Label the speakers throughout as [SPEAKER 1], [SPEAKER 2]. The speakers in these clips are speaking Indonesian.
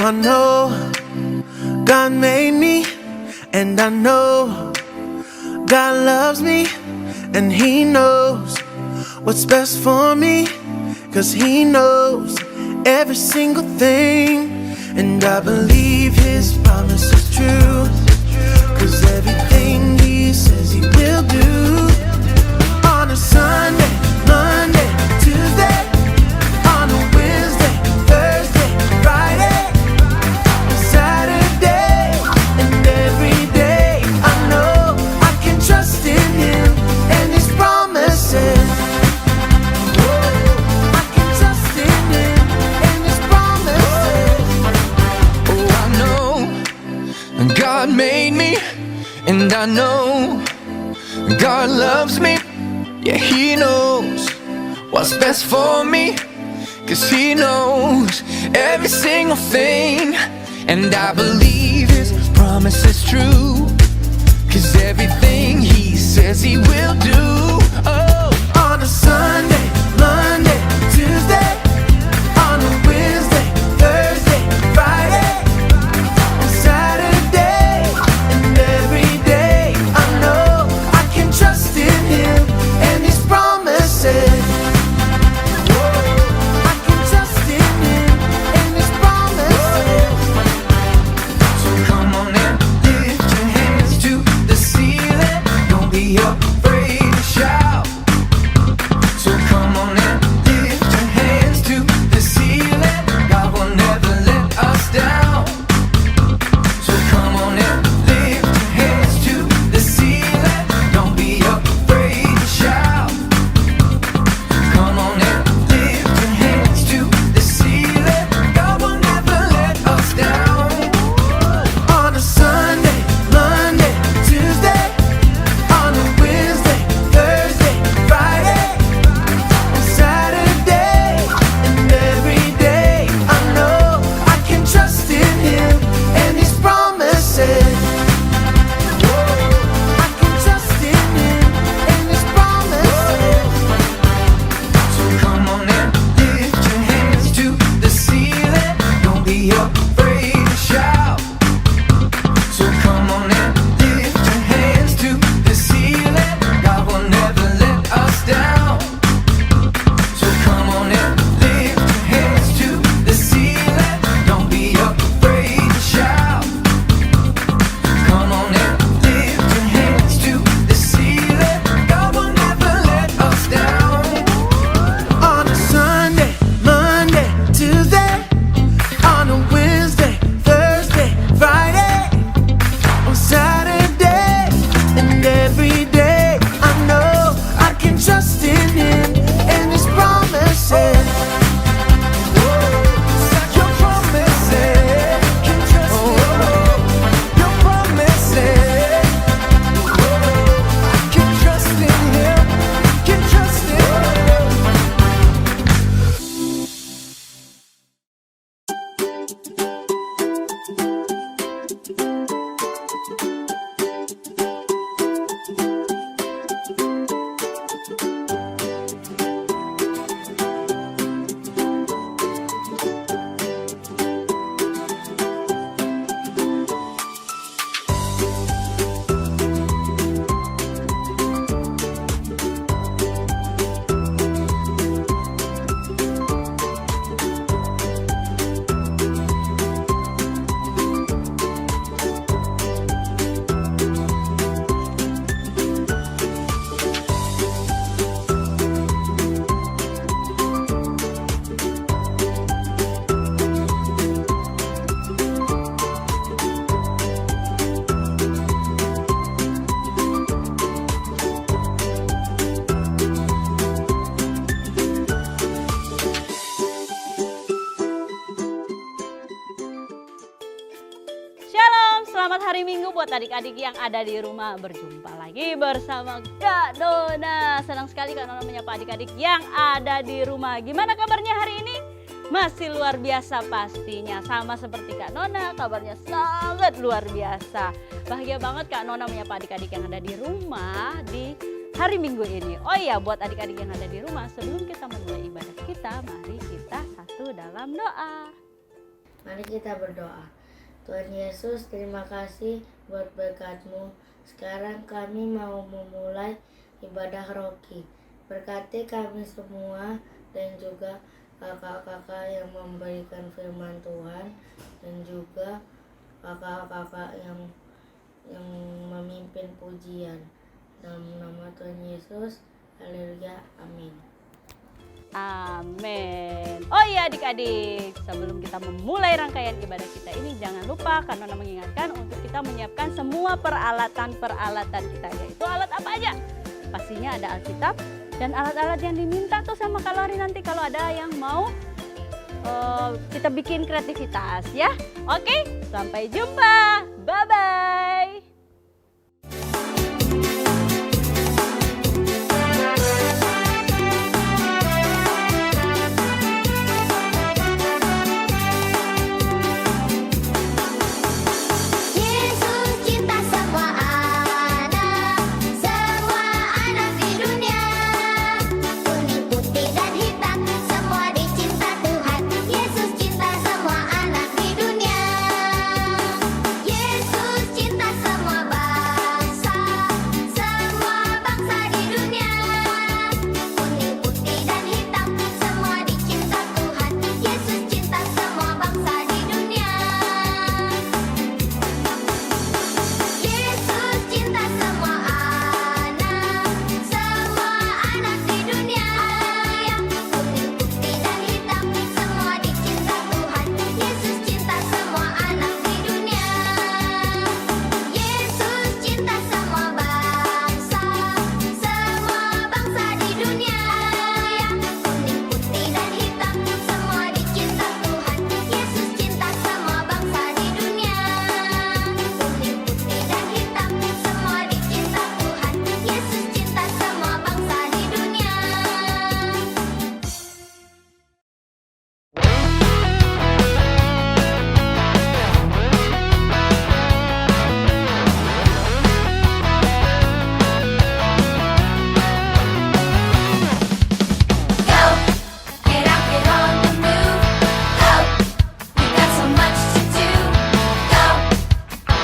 [SPEAKER 1] I know God made me, and I know God loves me, and He knows what's best for me, 'cause He knows every single thing. And I believe His promise is true, 'cause everything He says He will do. On a Sunday, Monday, Tuesday, on a Wednesday, Thursday, Friday, and Saturday, and every day I know I can trust in Him and His promises. I can trust in Him and His promises.
[SPEAKER 2] Oh, I know God made me, and I know God loves me. Yeah, He knows what's best for me, 'cause He knows every single thing. And I believe His promise is true, 'cause everything He says He will do. Oh,
[SPEAKER 1] On a Sunday, Monday, Tuesday, on a Wednesday, Thursday, Friday, and Saturday, and every day I know I can trust in Him and His promises. I can trust in Him and His promises.
[SPEAKER 2] so come on and lift your hands to the ceiling. Don't be afraid to shout. So come on and lift your hands to the ceiling. God will never let us down. So come on and lift your hands to the ceiling. Don't be afraid to shout. Come on and lift your hands to the ceiling. God will never let us down.
[SPEAKER 1] On a Sunday, Monday, Tuesday, on a Wednesday, Thursday, Friday, and Saturday, and every day I know I can trust in Him and His promises. I can trust in Him and His promises.
[SPEAKER 2] So come on and lift your hands to the ceiling. Don't be afraid to shout. So come on and lift your hands to the ceiling. God will never let us down. So come on and lift your hands to the ceiling. Don't be afraid to shout. Come on and lift your hands to the ceiling. God will never let us down.
[SPEAKER 1] On a Sunday, Monday, Tuesday, on a Wednesday, Thursday, Friday, on Saturday, and every day I know I can trust in Him and His promises.
[SPEAKER 2] Your promises, can trust your promises. Can trust in Him, can trust in Him.
[SPEAKER 3] Shalom, selamat hari Minggu buat adik-adik yang ada di rumah. Berjumpa lagi bersama Kak Nona. Senang sekali Kak Nona menyapa adik-adik yang ada di rumah. Gimana kabarnya hari ini? Masih luar biasa pastinya. Sama seperti Kak Nona, kabarnya sangat luar biasa. Bahagia banget Kak Nona menyapa adik-adik yang ada di rumah di hari Minggu ini. Oh iya, buat adik-adik yang ada di rumah, sebelum kita memulai ibadah kita, mari kita satu dalam doa.
[SPEAKER 4] Mari kita berdoa. Tuhan Yesus, terima kasih buat berkat-Mu. Sekarang kami mau memulai ibadah roki. Berkati kami semua dan juga kakak-kakak yang memberikan firman Tuhan dan juga kakak-kakak yang memimpin pujian. Dalam nama Tuhan Yesus, haleluya, amin.
[SPEAKER 3] Amin. Oh iya adik-adik, sebelum kita memulai rangkaian ibadah kita ini, jangan lupa Kak Nona mengingatkan untuk kita menyiapkan semua peralatan-peralatan kita. Yaitu alat apa aja? Pastinya ada Alkitab dan alat-alat yang diminta tuh sama Kak Lori nanti kalau ada yang mau kita bikin kreativitas ya. Oke, sampai jumpa. Bye-bye.
[SPEAKER 5] Yesus cinta semua anak di dunia. Kuning, putih, dan hitam, semua dicinta Tuhan. Yesus cinta semua anak di dunia. Yesus cinta semua bangsa di dunia. Kuning, putih, dan hitam, semua dicinta Tuhan. Yesus cinta semua bangsa di dunia. Yesus cinta semua anak di dunia. Yang kuning, putih, dan hitam, semua dicinta Tuhan. Yesus cinta semua anak di dunia. Yesus cinta semua bangsa di dunia. Yang kuning, putih, dan hitam, semua dicinta Tuhan. Yesus cinta semua bangsa di dunia. Kuning, putih, dan hitam, semua dicinta Tuhan. Yesus cinta semua bangsa di dunia. Go, get up, get on the move. Go, we got so much to do. Go,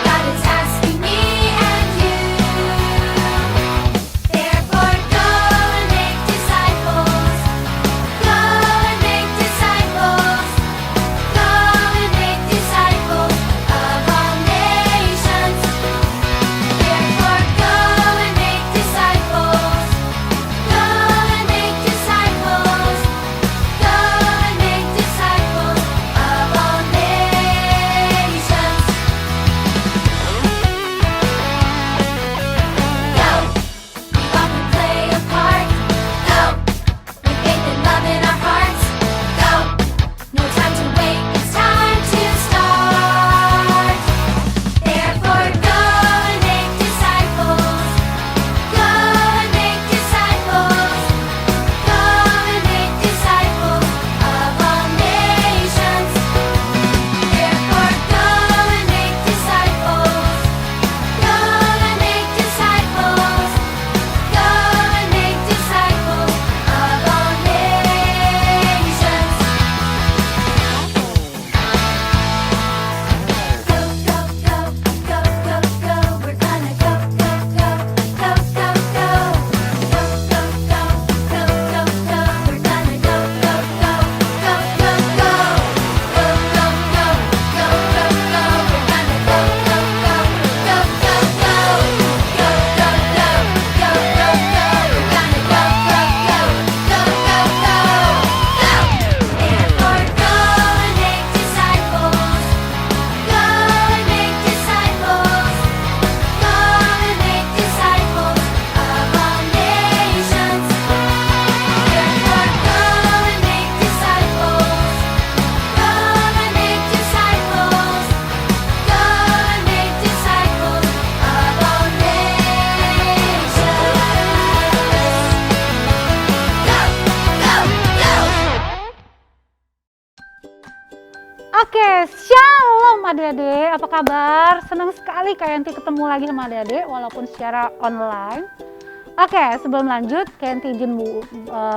[SPEAKER 5] God is asking me and you. Therefore, go and make disciples. Go and make disciples. Go and make disciples of all nations. Therefore, go and make disciples. Go and make disciples. Go and make disciples of all nations. Go, we walk and play a part. Go, with faith and love in our hearts. Go, no time to wait, it's time to start. Therefore, go and make disciples. Go and make disciples. Go and make disciples of all nations. Therefore, go and make disciples. Go and make disciples. Go and make disciples of all nations. Go, go, go, go, go, go. We're gonna go, go, go, go, go, go. Go, go, go, go, go, go. We're gonna go, go, go, go, go, go. Go, go, go, go, go, go. We're gonna go, go, go, go, go, go. Go, go, go, go, go, go. We're gonna go, go, go, go, go, go. Go. Therefore, go and make disciples. Go and make disciples. Go and make disciples of all nations. Therefore, go and make disciples. Go and make disciples. Go and make disciples of all nations. Go, go, go.
[SPEAKER 6] Oke, shalom adik-adik, apa kabar? Senang sekali Kak Yanti ketemu lagi sama adik-adik walaupun secara online. Oke, sebelum lanjut Kak Yanti izin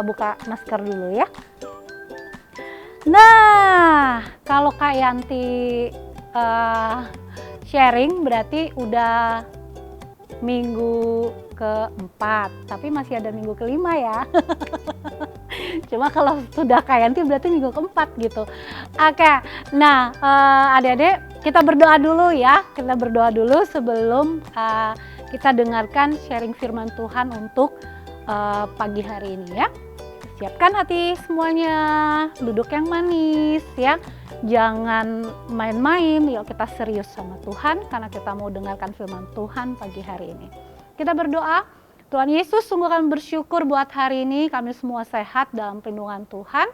[SPEAKER 6] buka masker dulu ya. Nah, kalau Kak Yanti sharing berarti udah minggu keempat, tapi masih ada minggu kelima ya. Cuma kalau sudah Kak Yanti berarti minggu keempat gitu. Oke, nah adik-adik kita berdoa dulu ya. Kita berdoa dulu sebelum kita dengarkan sharing firman Tuhan untuk pagi hari ini ya. Siapkan hati semuanya, duduk yang manis ya. Jangan main-main, yuk kita serius sama Tuhan karena kita mau dengarkan firman Tuhan pagi hari ini. Kita berdoa, Tuhan Yesus, sungguh kami bersyukur buat hari ini kami semua sehat dalam perlindungan Tuhan.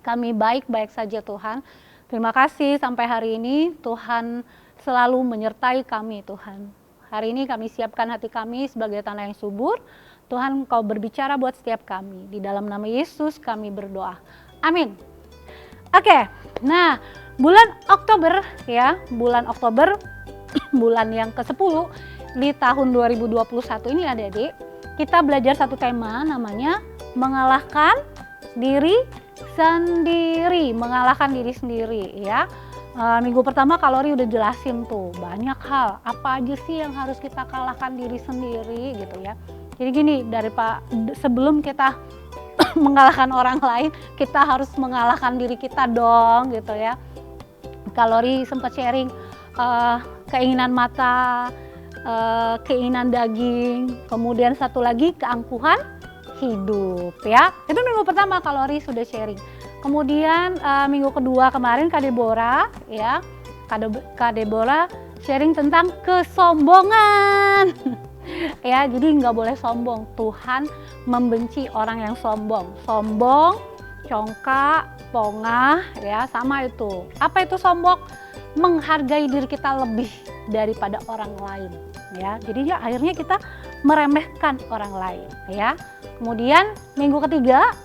[SPEAKER 6] Kami baik-baik saja Tuhan. Terima kasih sampai hari ini Tuhan selalu menyertai kami Tuhan. Hari ini kami siapkan hati kami sebagai tanah yang subur. Tuhan Engkau berbicara buat setiap kami. Di dalam nama Yesus kami berdoa. Amin. Oke, nah bulan Oktober ya, bulan Oktober bulan yang ke-10 di tahun 2021 ini adik-adik, kita belajar satu tema namanya mengalahkan diri sendiri, mengalahkan diri sendiri ya. Minggu pertama Kalori udah jelasin tuh banyak hal, apa aja sih yang harus kita kalahkan diri sendiri gitu ya. Jadi gini, sebelum kita mengalahkan orang lain, kita harus mengalahkan diri kita dong gitu ya. Kalori sempat sharing keinginan mata, keinginan daging, kemudian satu lagi keangkuhan hidup ya. Itu minggu pertama Kalori sudah sharing. Kemudian minggu kedua kemarin Kak Deborah ya, Kak Deborah sharing tentang kesombongan. Ya, jadi nggak boleh sombong. Tuhan membenci orang yang sombong. Sombong, congkak, pongah, ya sama itu. Apa itu sombong? Menghargai diri kita lebih daripada orang lain. Ya, jadi ya, akhirnya kita meremehkan orang lain. Ya, kemudian minggu ketiga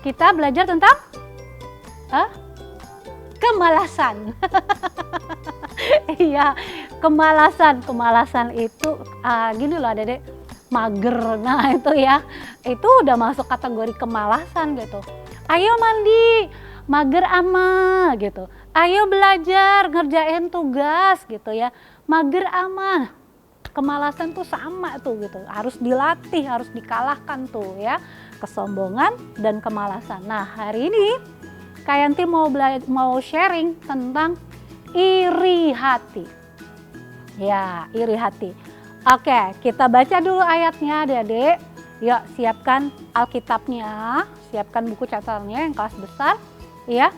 [SPEAKER 6] kita belajar tentang kemalasan. Iya, kemalasan itu gini loh Dedek, mager. Nah itu ya, itu udah masuk kategori kemalasan gitu. Ayo mandi, mager ama gitu. Ayo belajar, ngerjain tugas gitu ya, mager ama. Kemalasan tuh sama tuh gitu, harus dilatih, harus dikalahkan tuh ya, kesombongan dan kemalasan. Nah hari ini Kak Yanti mau sharing tentang iri hati. Ya, iri hati. Oke, kita baca dulu ayatnya adik-adik. Yuk, siapkan Alkitabnya, siapkan buku catatannya yang kelas besar. Ya,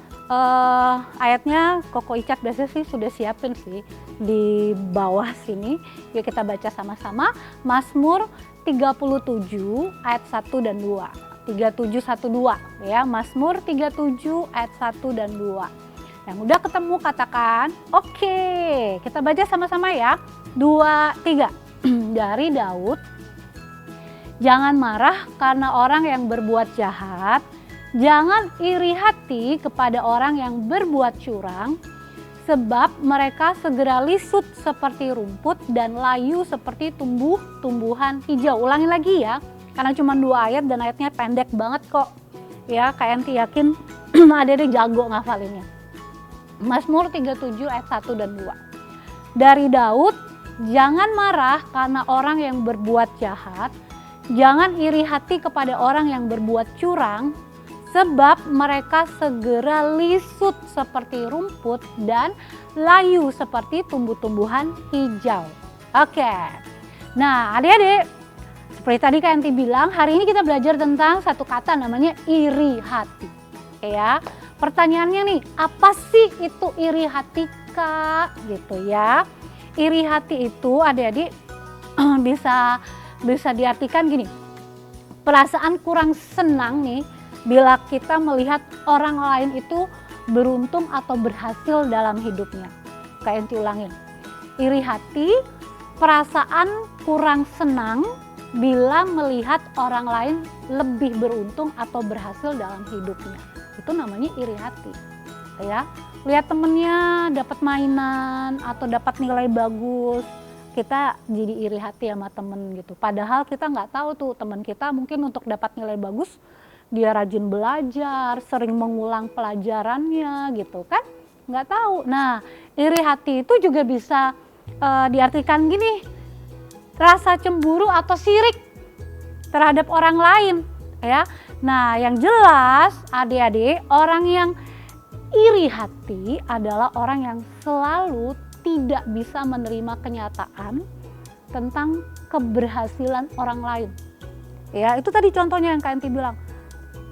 [SPEAKER 6] ayatnya Koko Icat biasanya sih sudah siapin sih di bawah sini. Yuk kita baca sama-sama. Mazmur 37 ayat 1 dan 2. 3712 ya, Mazmur 37 ayat 1 dan 2. Yang udah ketemu katakan, oke. Kita baca sama-sama ya. 2, 3. Dari Daud. Jangan marah karena orang yang berbuat jahat. Jangan iri hati kepada orang yang berbuat curang. Sebab mereka segera lisut seperti rumput dan layu seperti tumbuh-tumbuhan hijau. Ulangi lagi ya. Karena cuma 2 ayat dan ayatnya pendek banget kok. Ya, Kak Yanti yakin ada jago ngafalinnya. Mazmur 37 ayat 1 dan 2. Dari Daud, jangan marah karena orang yang berbuat jahat, jangan iri hati kepada orang yang berbuat curang, sebab mereka segera lisut seperti rumput dan layu seperti tumbuh-tumbuhan hijau. Oke. Nah, adik-adik, seperti tadi Kak Yanti bilang, hari ini kita belajar tentang satu kata namanya iri hati. Ya. Pertanyaannya nih, apa sih itu iri hati Kak? Gitu ya. Iri hati itu adik-adik bisa diartikan gini. Perasaan kurang senang nih bila kita melihat orang lain itu beruntung atau berhasil dalam hidupnya. Kayak yang ulangin. Iri hati, perasaan kurang senang bila melihat orang lain lebih beruntung atau berhasil dalam hidupnya. Itu namanya iri hati ya. Lihat temennya dapat mainan atau dapat nilai bagus, kita jadi iri hati sama temen gitu. Padahal kita nggak tahu tuh teman kita mungkin untuk dapat nilai bagus dia rajin belajar, sering mengulang pelajarannya gitu kan, nggak tahu. Nah, iri hati itu juga bisa diartikan gini, rasa cemburu atau sirik terhadap orang lain ya. Nah, yang jelas adik-adik, orang yang iri hati adalah orang yang selalu tidak bisa menerima kenyataan tentang keberhasilan orang lain. Ya, itu tadi contohnya yang Kak Enti bilang.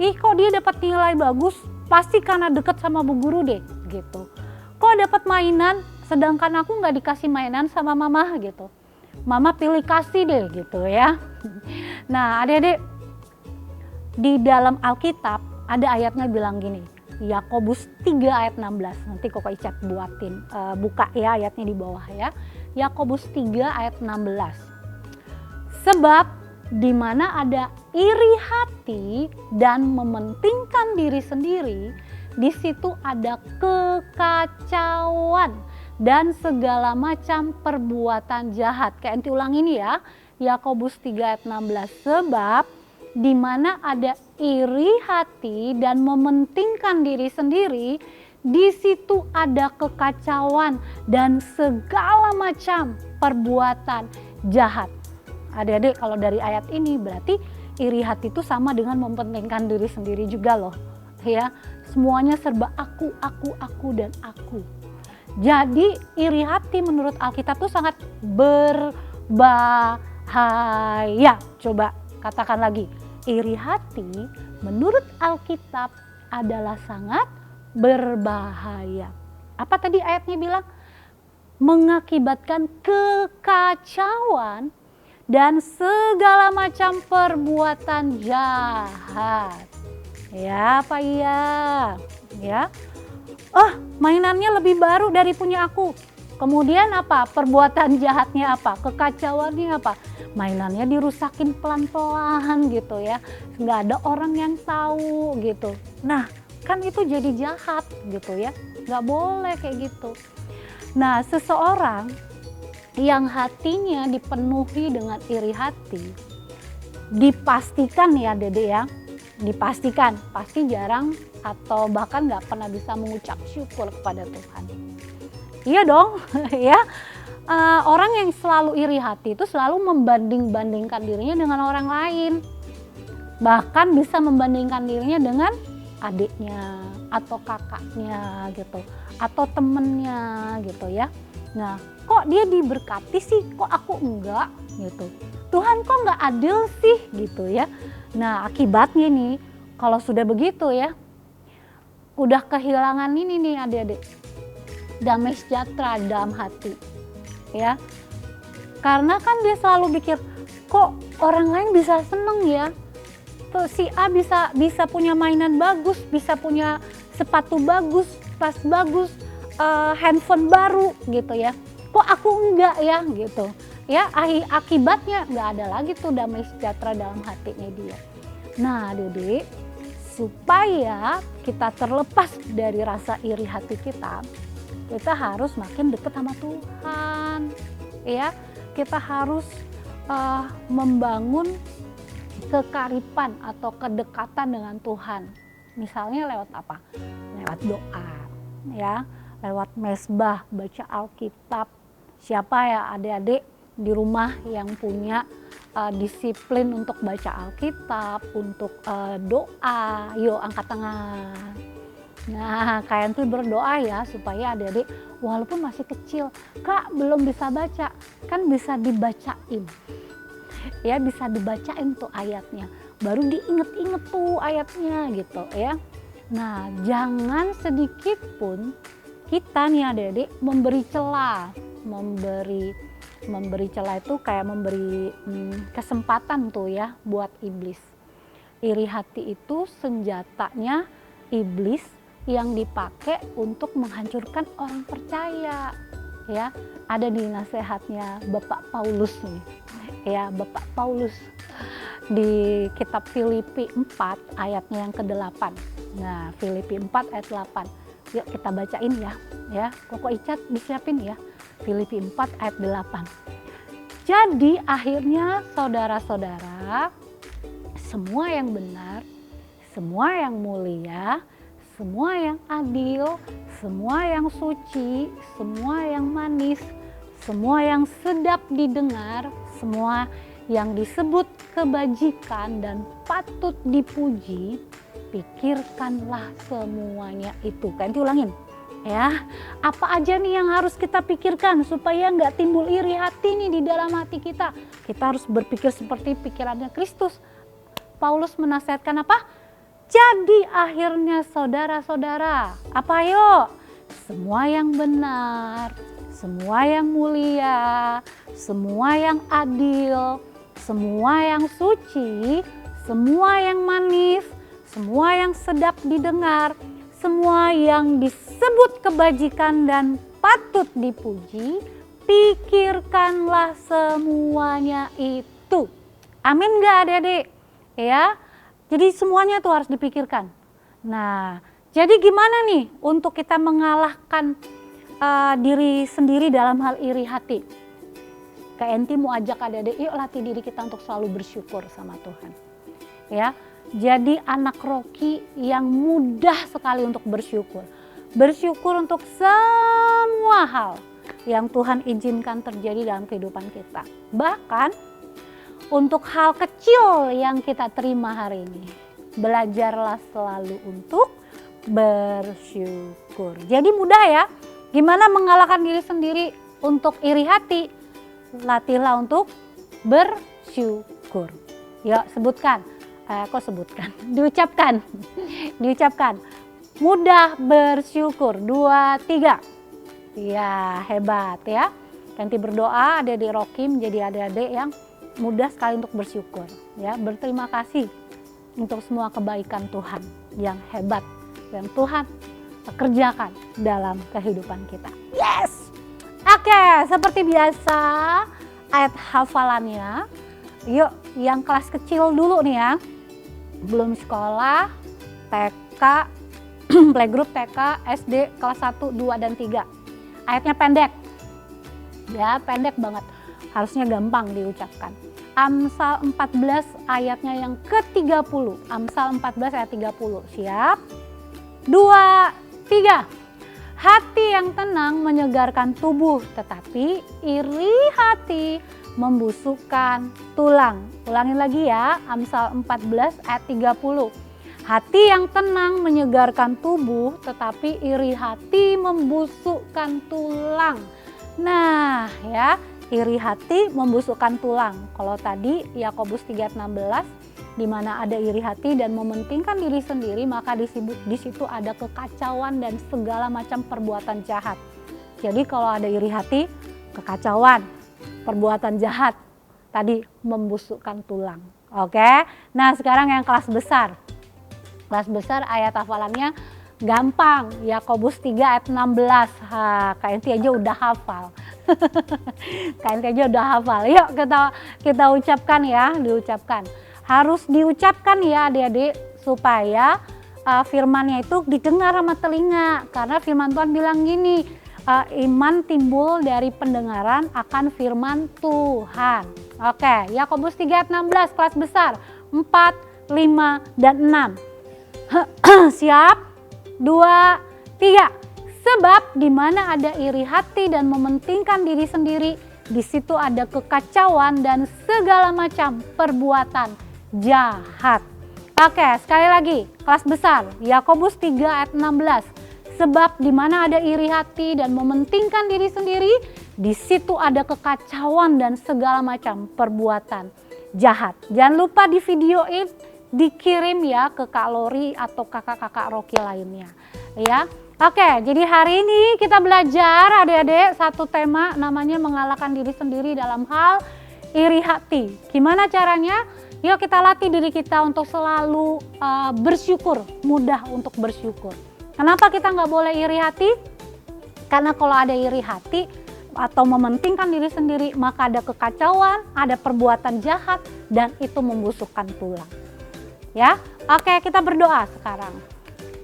[SPEAKER 6] Ih, kok dia dapat nilai bagus? Pasti karena deket sama bu guru deh, gitu. Kok dapat mainan, sedangkan aku nggak dikasih mainan sama mama gitu. Mama pilih kasih deh, gitu ya. Nah, adik-adik, di dalam Alkitab ada ayatnya bilang gini, Yakobus 3 ayat 16. Nanti Koko Icat buatin, buka ya ayatnya di bawah ya. Yakobus 3 ayat 16. Sebab di mana ada iri hati dan mementingkan diri sendiri, di situ ada kekacauan dan segala macam perbuatan jahat. Kayak Enti ulang ini ya, Yakobus 3 ayat 16. Sebab di mana ada iri hati dan mementingkan diri sendiri, di situ ada kekacauan dan segala macam perbuatan jahat. Adik-adik, kalau dari ayat ini berarti iri hati itu sama dengan mementingkan diri sendiri juga loh. Ya, semuanya serba aku dan aku. Jadi iri hati menurut Alkitab itu sangat berbahaya. Coba katakan lagi, iri hati menurut Alkitab adalah sangat berbahaya. Apa tadi ayatnya bilang? Mengakibatkan kekacauan dan segala macam perbuatan jahat. Ya, apa iya? Ya. Oh, mainannya lebih baru dari punya aku. Kemudian apa? Perbuatan jahatnya apa? Kekacauannya apa? Mainannya dirusakin pelan-pelan gitu ya. Nggak ada orang yang tahu gitu. Nah, kan itu jadi jahat gitu ya. Nggak boleh kayak gitu. Nah, seseorang yang hatinya dipenuhi dengan iri hati, dipastikan ya Dede ya, dipastikan pasti jarang atau bahkan nggak pernah bisa mengucap syukur kepada Tuhan. Iya dong, ya. Orang yang selalu iri hati itu selalu membanding-bandingkan dirinya dengan orang lain. Bahkan bisa membandingkan dirinya dengan adiknya atau kakaknya gitu, atau temennya gitu ya. Nah, kok dia diberkati sih, kok aku enggak gitu. Tuhan kok enggak adil sih gitu ya. Nah, akibatnya nih kalau sudah begitu ya, udah kehilangan ini nih adik-adik, damai sejahtera dalam hati ya. Karena kan dia selalu pikir, kok orang lain bisa seneng ya, tuh si A bisa punya mainan bagus, bisa punya sepatu bagus, tas bagus, handphone baru gitu ya, kok aku enggak ya gitu ya. Akibatnya nggak ada lagi tuh damai sejahtera dalam hatinya dia. Nah Dede, supaya kita terlepas dari rasa iri hati kita harus makin dekat sama Tuhan ya. Kita harus membangun kekaripan atau kedekatan dengan Tuhan. Misalnya lewat apa? Lewat doa ya, lewat mesbah, baca Alkitab. Siapa ya adik-adik di rumah yang punya disiplin untuk baca Alkitab, untuk doa? Yuk angkat tangan. Nah, kalian tuh berdoa ya supaya adik-adik walaupun masih kecil, Kak belum bisa baca, kan bisa dibacain. Ya, bisa dibacain tuh ayatnya, baru diinget-inget tuh ayatnya gitu ya. Nah, jangan sedikit pun kita nih adik-adik memberi celah, memberi celah itu kayak memberi kesempatan tuh ya buat iblis. Iri hati itu senjatanya iblis yang dipakai untuk menghancurkan orang percaya ya. Ada di nasihatnya Bapak Paulus nih ya, Bapak Paulus di kitab Filipi 4 ayatnya yang ke-8. Nah, Filipi 4 ayat 8. Yuk kita bacain ya. Koko Icat disiapin ya. Filipi 4 ayat 8. Jadi akhirnya saudara-saudara, semua yang benar, semua yang mulia, semua yang adil, semua yang suci, semua yang manis, semua yang sedap didengar, semua yang disebut kebajikan dan patut dipuji, pikirkanlah semuanya itu. Kan diulangin ya, apa aja nih yang harus kita pikirkan supaya nggak timbul iri hati nih di dalam hati kita. Kita harus berpikir seperti pikirannya Kristus. Paulus menasihatkan apa? Jadi akhirnya saudara-saudara, apa yuk? Semua yang benar, semua yang mulia, semua yang adil, semua yang suci, semua yang manis, semua yang sedap didengar, semua yang disebut kebajikan dan patut dipuji, pikirkanlah semuanya itu. Amin gak adik-adik? Ya, jadi semuanya tuh harus dipikirkan. Nah, jadi gimana nih untuk kita mengalahkan diri sendiri dalam hal iri hati? Kak Enti mau ajak adik-adik, yuk latih diri kita untuk selalu bersyukur sama Tuhan. Ya, jadi anak Rocky yang mudah sekali untuk bersyukur. Bersyukur untuk semua hal yang Tuhan izinkan terjadi dalam kehidupan kita. Bahkan untuk hal kecil yang kita terima hari ini, belajarlah selalu untuk bersyukur. Jadi mudah ya, gimana mengalahkan diri sendiri untuk iri hati? Latihlah untuk bersyukur. Yuk sebutkan, diucapkan, diucapkan. Mudah bersyukur, 2, 3. Ya hebat ya. Nanti berdoa adik-adik Rocky menjadi adik-adik yang mudah sekali untuk bersyukur. Ya, berterima kasih untuk semua kebaikan Tuhan yang hebat yang Tuhan kerjakan dalam kehidupan kita. Yes! Oke, seperti biasa ayat hafalannya. Yuk, yang kelas kecil dulu nih ya. Belum sekolah, TK, playgroup TK, SD kelas 1, 2, dan 3. Ayatnya pendek. Ya, pendek banget. Harusnya gampang diucapkan. Amsal 14 ayatnya yang ke-30. Amsal 14 ayat 30. Siap? 2, 3. Hati yang tenang menyegarkan tubuh, tetapi iri hati membusukkan tulang. Ulangin lagi ya, Amsal 14 ayat 30. Hati yang tenang menyegarkan tubuh, tetapi iri hati membusukkan tulang. Nah ya, iri hati membusukkan tulang. Kalau tadi Yakobus 3:16, di mana ada iri hati dan mementingkan diri sendiri, maka di situ ada kekacauan dan segala macam perbuatan jahat. Jadi kalau ada iri hati, kekacauan, perbuatan jahat, tadi membusukkan tulang. Oke, nah sekarang yang kelas besar. Kelas besar ayat hafalannya gampang, Yakobus 3 ayat 16. Kak Enti aja udah hafal. Kak Enti aja udah hafal. Yuk kita ucapkan ya, diucapkan. Harus diucapkan ya adik-adik supaya firmannya itu didengar sama telinga. Karena firman Tuhan bilang gini, iman timbul dari pendengaran akan firman Tuhan. Oke, Yakobus 3 ayat 16 kelas besar 4, 5, dan 6. Siap? 2, 3. Sebab di mana ada iri hati dan mementingkan diri sendiri, di situ ada kekacauan dan segala macam perbuatan jahat. Oke, sekali lagi, kelas besar, Yakobus 3 ayat 16. Sebab di mana ada iri hati dan mementingkan diri sendiri, di situ ada kekacauan dan segala macam perbuatan jahat. Jangan lupa di videoin, dikirim ya ke Kak Lori atau kakak-kakak Rocky lainnya ya. Oke, jadi hari ini kita belajar adik-adik satu tema namanya mengalahkan diri sendiri dalam hal iri hati. Gimana caranya? Yuk kita latih diri kita untuk selalu bersyukur, mudah untuk bersyukur. Kenapa kita nggak boleh iri hati? Karena kalau ada iri hati atau mementingkan diri sendiri, maka ada kekacauan, ada perbuatan jahat, dan itu membusukkan tulang. Ya, oke, kita berdoa sekarang.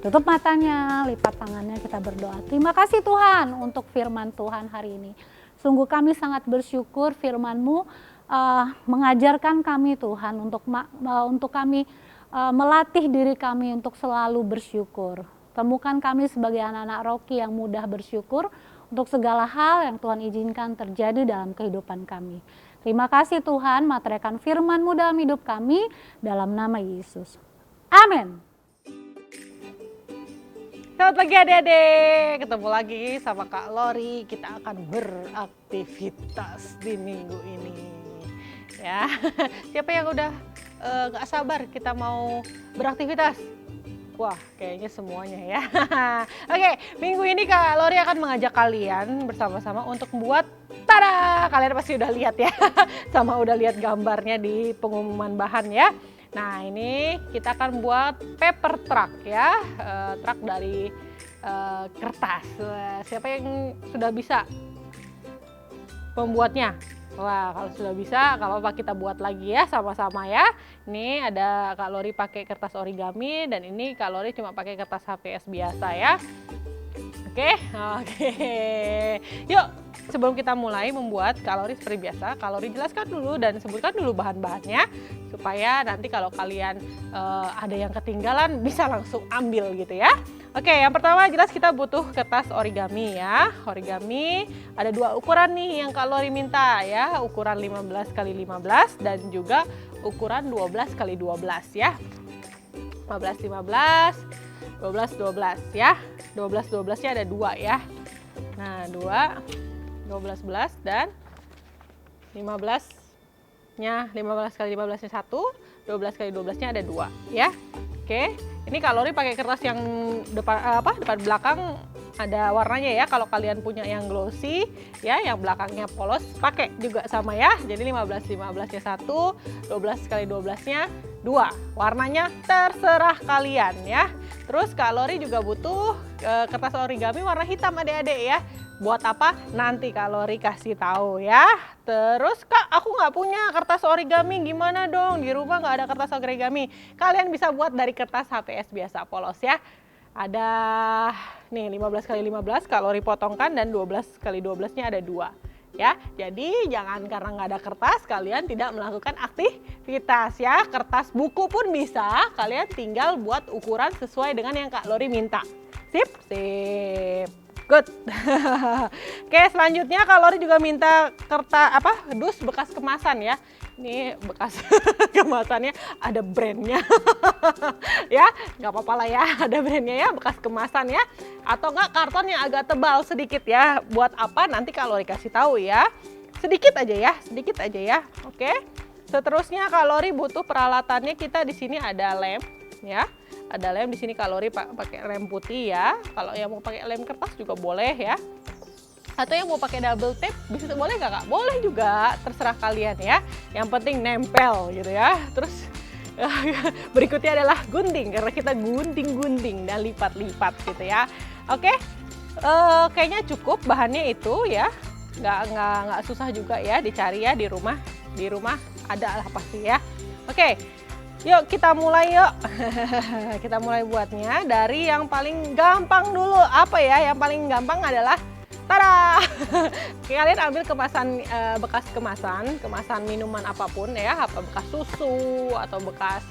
[SPEAKER 6] Tutup matanya, lipat tangannya, kita berdoa. Terima kasih Tuhan untuk firman Tuhan hari ini. Sungguh kami sangat bersyukur firman-Mu mengajarkan kami Tuhan untuk kami melatih diri kami untuk selalu bersyukur. Temukan kami sebagai anak-anak Rocky yang mudah bersyukur untuk segala hal yang Tuhan izinkan terjadi dalam kehidupan kami. Terima kasih Tuhan, materaikan firman-Mu dalam hidup kami, dalam nama Yesus. Amin.
[SPEAKER 7] Selamat pagi adik-adik, ketemu lagi sama Kak Lori. Kita akan beraktivitas di minggu ini. Ya, siapa yang udah gak sabar kita mau beraktivitas? Wah, kayaknya semuanya ya. Oke, minggu ini Kak Lori akan mengajak kalian bersama-sama untuk membuat, tada! Kalian pasti udah lihat ya, sama udah lihat gambarnya di pengumuman bahan ya. Nah, ini kita akan buat paper truck ya, truk dari kertas. Siapa yang sudah bisa membuatnya? Wah, kalau sudah bisa, nggak apa-apa kita buat lagi ya, sama-sama ya. Ini ada Kak Lori pakai kertas origami, dan ini Kak Lori cuma pakai kertas HVS biasa ya. Oke. Yuk, sebelum kita mulai membuat Kak Lori seperti biasa, Kak Lori jelaskan dulu dan sebutkan dulu bahan-bahannya, supaya nanti kalau kalian ada yang ketinggalan bisa langsung ambil gitu ya. Oke, yang pertama jelas kita butuh kertas origami ya. Origami ada 2 ukuran nih yang Kak Lori minta ya, ukuran 15 x 15 dan juga ukuran 12 x 12 ya. 15 15, 12 12 ya. 12 12-nya ada 2 ya. Nah, 2 12 11 dan 15-nya 15 x 15-nya 1, 12 x 12-nya ada 2 ya. Oke. Ini Kak Lori pakai kertas yang depan belakang ada warnanya ya. Kalau kalian punya yang glossy ya, yang belakangnya polos, pakai juga sama ya. Jadi 15 15-nya 1, 12 x 12-nya 2. Warnanya terserah kalian ya. Terus Kak Lori juga butuh kertas origami warna hitam adik-adik ya. Buat apa? Nanti Kak Lori kasih tahu ya. Terus Kak, aku nggak punya kertas origami, gimana dong? Di rumah nggak ada kertas origami. Kalian bisa buat dari kertas HVS biasa polos ya. Ada nih 15 x 15 Kak Lori potongkan, dan 12 x 12-nya ada 2 ya. Jadi jangan karena nggak ada kertas kalian tidak melakukan aktivitas ya. Kertas buku pun bisa, kalian tinggal buat ukuran sesuai dengan yang Kak Lori minta. Sip. Good. Oke, selanjutnya Kak Lori juga minta kertas dus bekas kemasan ya. Ini bekas kemasannya ada brandnya. Ya, nggak apa-apa lah ya, ada brandnya ya, bekas kemasan ya. Atau enggak karton yang agak tebal sedikit ya. Buat apa? Nanti Kak Lori kasih tahu ya. Sedikit aja ya. Oke. Seterusnya Kak Lori butuh peralatannya. Kita di sini ada lem ya. Ada lem di sini Kak Lori pakai lem putih ya. Kalau yang mau pakai lem kertas juga boleh ya. Atau yang mau pakai double tape bisa, boleh nggak Kak? Boleh juga, terserah kalian ya. Yang penting nempel gitu ya. Terus berikutnya adalah gunting, karena kita gunting-gunting dan lipat-lipat gitu ya. Oke, kayaknya cukup bahannya itu ya. Nggak susah juga ya dicari ya di rumah. Di rumah ada lah pasti ya. Oke. Yuk kita mulai yuk. Kita mulai buatnya dari yang paling gampang dulu. Apa ya? Yang paling gampang adalah, tada! Kalian ambil bekas kemasan minuman apapun ya, apa bekas susu atau bekas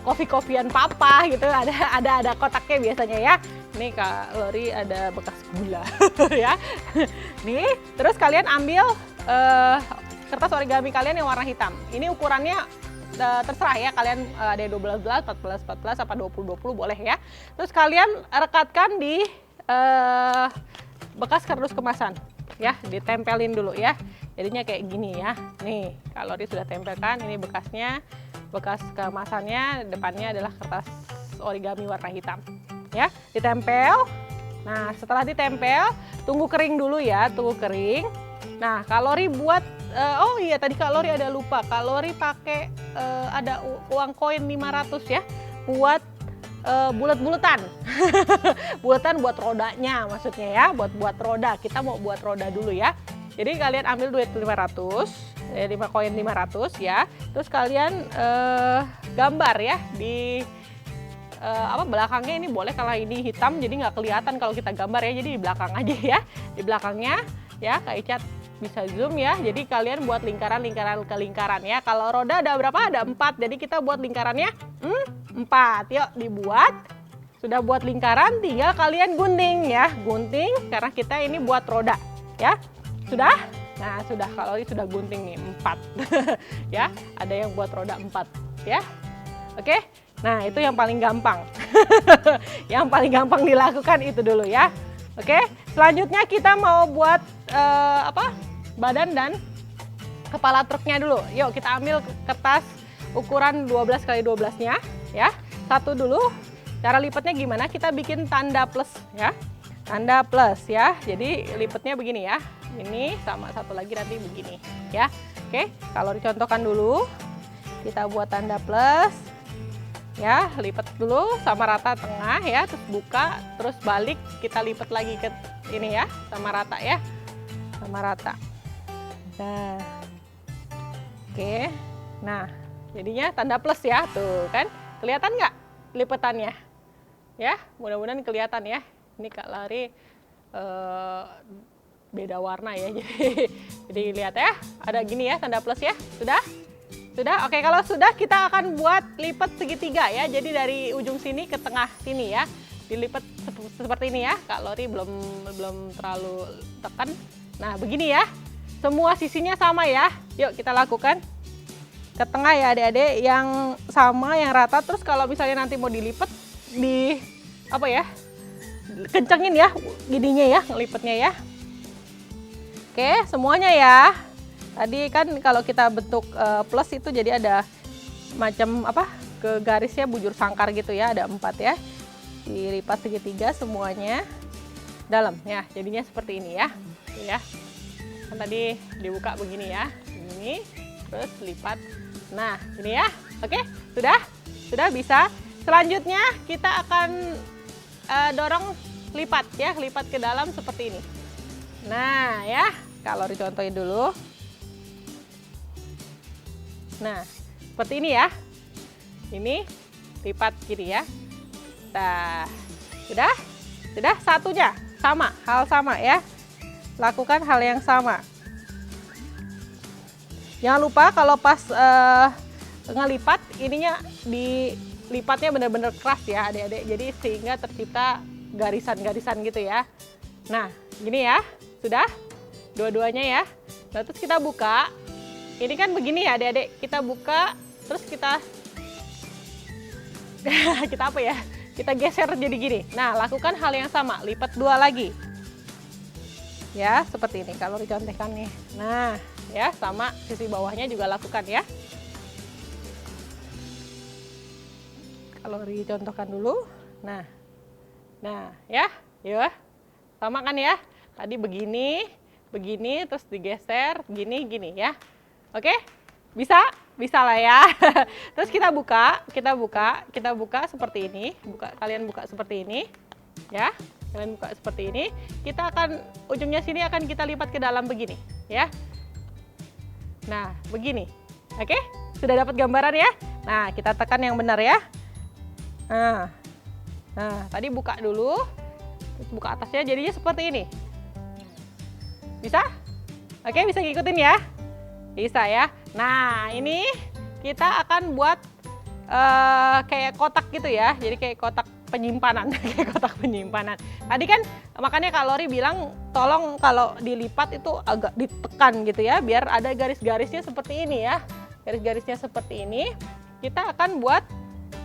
[SPEAKER 7] kopi-kopian papa gitu. Ada kotaknya biasanya ya. Nih Kak Lori ada bekas gula ya. Nih, terus kalian ambil kertas origami kalian yang warna hitam. Ini ukurannya terserah ya, kalian ada 12, 14, apa 20 boleh ya. Terus kalian rekatkan di bekas kardus kemasan ya, ditempelin dulu ya. Jadinya kayak gini ya. Nih, Kak Lori sudah tempelkan, ini bekasnya, bekas kemasannya, depannya adalah kertas origami warna hitam. Ya, ditempel. Nah, setelah ditempel, tunggu kering dulu ya, tunggu kering. Nah, Kak Lori buat oh iya tadi Kak Lori ada lupa. Kak Lori pakai ada uang koin 500 ya, buat bulat-bulatan. Bulatan buat rodanya maksudnya ya, buat roda. Kita mau buat roda dulu ya. Jadi kalian ambil duit 500, 5 koin 500 ya. Terus kalian gambar ya di belakangnya. Ini boleh kalau ini hitam jadi nggak kelihatan kalau kita gambar ya. Jadi di belakang aja ya. Di belakangnya ya Kak Icat bisa zoom ya. Jadi kalian buat lingkaran ke lingkaran ya. Kalau roda ada berapa? Ada 4. Jadi kita buat lingkarannya 4. Yuk dibuat. Sudah buat lingkaran, tinggal kalian gunting ya. Gunting karena kita ini buat roda ya. Sudah? Nah, sudah. Kalori sudah gunting nih 4. Ya, ada yang buat roda 4 ya. Oke. Nah, itu yang paling gampang. Yang paling gampang dilakukan itu dulu ya. Oke. Selanjutnya kita mau buat badan dan kepala truknya dulu. Yuk kita ambil kertas ukuran 12 x 12-nya ya. Satu dulu. Cara lipatnya gimana? Kita bikin tanda plus ya. Tanda plus ya. Jadi lipatnya begini ya. Ini sama satu lagi nanti begini ya. Oke, kalau dicontohkan dulu. Kita buat tanda plus. Ya, lipat dulu sama rata tengah ya, terus buka, terus balik, kita lipat lagi ke ini ya, sama rata ya. Sama rata. Nah. Oke. Nah, jadinya tanda plus ya. Tuh kan. Kelihatan nggak lipatannya? Ya, mudah-mudahan kelihatan ya. Ini Kak Lari beda warna ya. Jadi lihat ya, ada gini ya tanda plus ya. Sudah? Sudah? Oke, kalau sudah kita akan buat lipat segitiga ya. Jadi dari ujung sini ke tengah sini ya. Dilipat seperti ini ya. Kak Lori belum terlalu tekan. Nah, begini ya. Semua sisinya sama ya. Yuk kita lakukan. Ke tengah ya adik-adik, yang sama, yang rata. Terus kalau misalnya nanti mau dilipat, kencengin ya gininya ya, ngelipetnya ya. Oke, semuanya ya. Tadi kan kalau kita bentuk plus itu jadi ada macam ke garisnya bujur sangkar gitu ya, ada 4 ya. Dilipat segitiga semuanya dalam ya, jadinya seperti ini ya. Ya. Kan tadi dibuka begini ya. Begini, terus lipat. Nah, ini ya. Oke, sudah bisa. Selanjutnya kita akan dorong lipat ya, lipat ke dalam seperti ini. Nah, ya, kalau dicontohin dulu. Nah, seperti ini ya. Ini lipat gini ya. Nah, sudah satunya sama, hal sama ya. Lakukan hal yang sama. Jangan lupa kalau pas ngelipat ininya dilipatnya benar-benar keras ya adik-adik. Jadi sehingga tercipta garisan-garisan gitu ya. Nah, gini ya. Sudah? Dua-duanya ya. Nah, terus kita buka. Ini kan begini ya adik-adik. Kita buka, terus kita kita geser jadi gini. Nah, lakukan hal yang sama. Lipat 2 lagi. Ya, seperti ini kalau dicontohkan nih. Nah, ya, sama sisi bawahnya juga lakukan ya. Kalau dicontohkan dulu. Nah, ya, yuk. Sama kan ya? Tadi begini, terus digeser, gini ya. Oke? Bisa lah ya. Terus kita buka seperti ini. Kalian buka seperti ini, ya. Kalian buka seperti ini. Kita akan ujungnya sini akan kita lipat ke dalam begini, ya. Nah, begini. Oke? Sudah dapat gambaran ya? Nah, kita tekan yang benar ya. Nah, tadi buka dulu. Terus buka atasnya jadinya seperti ini. Bisa? Oke, bisa ngikutin ya? Bisa ya. Nah, ini kita akan buat kayak kotak gitu ya. Jadi kayak kotak penyimpanan. Kayak kotak penyimpanan. Tadi kan makanya Kak Lori bilang tolong kalau dilipat itu agak ditekan gitu ya. Biar ada garis-garisnya seperti ini ya. Garis-garisnya seperti ini. Kita akan buat,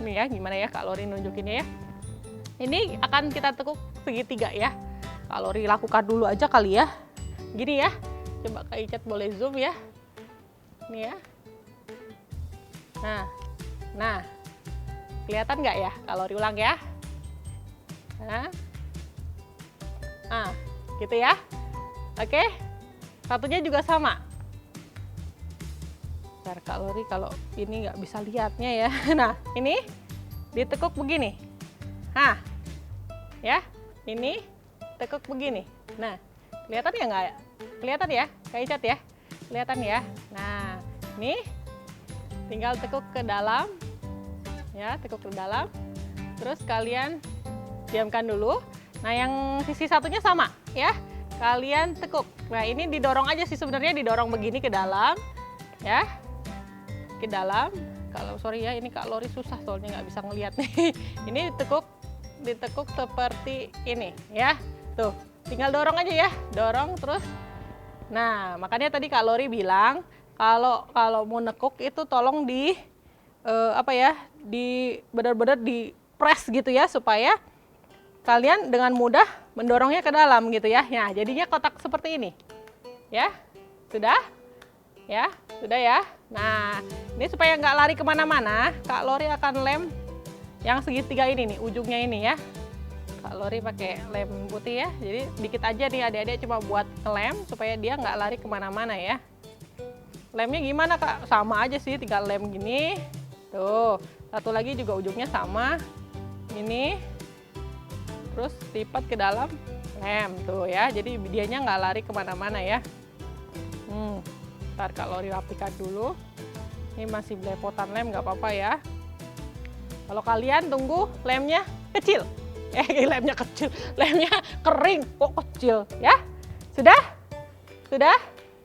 [SPEAKER 7] nih ya gimana ya Kak Lori nunjukinnya ya. Ini akan kita tekuk segitiga ya. Kak Lori lakukan dulu aja kali ya. Gini ya. Coba Kak Icat boleh zoom ya. Ini ya. Nah. Kelihatan nggak ya? Kak Lori ulang ya. Nah, gitu ya. Oke. Satunya juga sama. Bentar Kak Lori kalau ini nggak bisa lihatnya ya. Nah, ini ditekuk begini. Nah, ya. Ini tekuk begini. Nah, kelihatan ya nggak ya? Kelihatan ya? Kak Icat ya? Kelihatan ya? Nah, ini tinggal tekuk ke dalam. Ya, tekuk ke dalam. Terus kalian diamkan dulu. Nah, yang sisi satunya sama ya. kalian tekuk. Nah, ini didorong aja sih sebenarnya, didorong begini ke dalam, ya, ke dalam. Kalau sorry ya, ini Kak Lori susah soalnya nggak bisa ngeliat nih. Ini ditekuk seperti ini, ya. Tuh, tinggal dorong aja ya, dorong terus. Nah, makanya tadi Kak Lori bilang kalau mau nekuk itu tolong di benar-benar di press gitu ya, supaya kalian dengan mudah mendorongnya ke dalam gitu ya. Nah, jadinya kotak seperti ini. Ya, sudah? Ya, sudah ya. Nah, ini supaya nggak lari kemana-mana, Kak Lori akan lem yang segitiga ini nih, ujungnya ini ya. Kak Lori pakai lem putih ya, jadi dikit aja nih adik-adik, cuma buat lem supaya dia nggak lari kemana-mana ya. Lemnya gimana Kak? Sama aja sih, tinggal lem gini. Tuh, satu lagi juga ujungnya sama. Ini, terus lipat ke dalam, lem tuh ya. Jadi dianya nggak lari kemana-mana ya. Ntar Kak Lori rapikan dulu. Ini masih belepotan lem, nggak apa-apa ya. Kalau kalian tunggu lemnya kecil. Lemnya kecil, lemnya kering, kok kecil ya. Sudah?